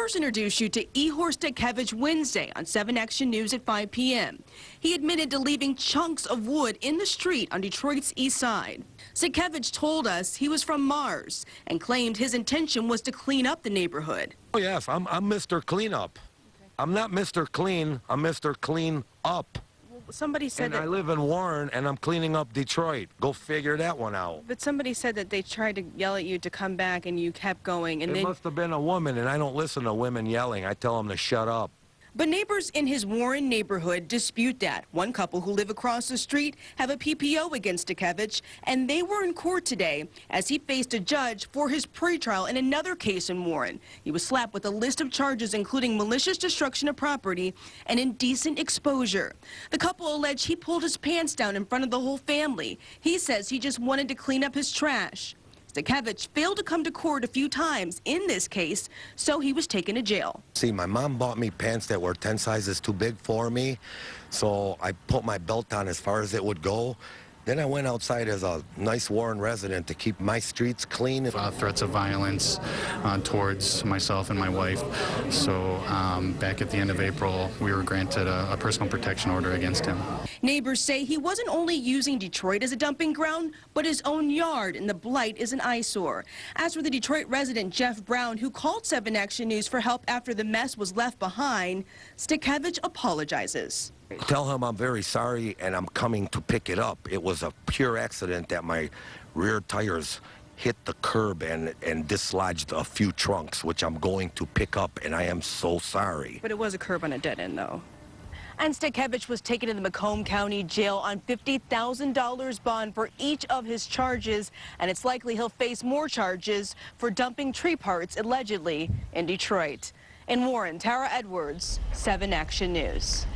first introduce you to Ihor Stetkewycz Wednesday on 7 Action News at 5 p.m. He admitted to leaving chunks of wood in the street on Detroit's east side. Stetkewycz told us he was from Mars and claimed his intention was to clean up the neighborhood. Oh, yes, I'm Mr. Cleanup. Okay. I'm not Mr. Clean, I'm Mr. Clean Up. Somebody said that... I live in Warren, and I'm cleaning up Detroit. Go figure that one out. But somebody said that they tried to yell at you to come back, and you kept going. And it must have been a woman, and I don't listen to women yelling. I tell them to shut up. But neighbors in his Warren neighborhood dispute that. One couple who live across the street have a PPO against Stetkewycz, and they were in court today as he faced a judge for his pretrial in another case in Warren. He was slapped with a list of charges including malicious destruction of property and indecent exposure. The couple allege he pulled his pants down in front of the whole family. He says he just wanted to clean up his trash. Stetkewycz failed to come to court a few times in this case, so he was taken to jail. See, my mom bought me pants that were 10 sizes too big for me, so I put my belt on as far as it would go. Then I went outside as a nice Warren resident to keep my streets clean. Threats of violence towards myself and my wife. So back at the end of April, we were granted a personal protection order against him. Neighbors say he wasn't only using Detroit as a dumping ground, but his own yard, and the blight is an eyesore. As for the Detroit resident Jeff Brown, who called 7 Action News for help after the mess was left behind, Stetkewycz apologizes. Tell him I'm very sorry and I'm coming to pick it up. It was a pure accident that my rear tires hit the curb and dislodged a few trunks, which I'm going to pick up, and I am so sorry. But it was a curb on a dead end, though. And Stetkewycz was taken to the Macomb County Jail on $50,000 bond for each of his charges, and it's likely he'll face more charges for dumping tree parts, allegedly, in Detroit. In Warren, Tara Edwards, 7 Action News.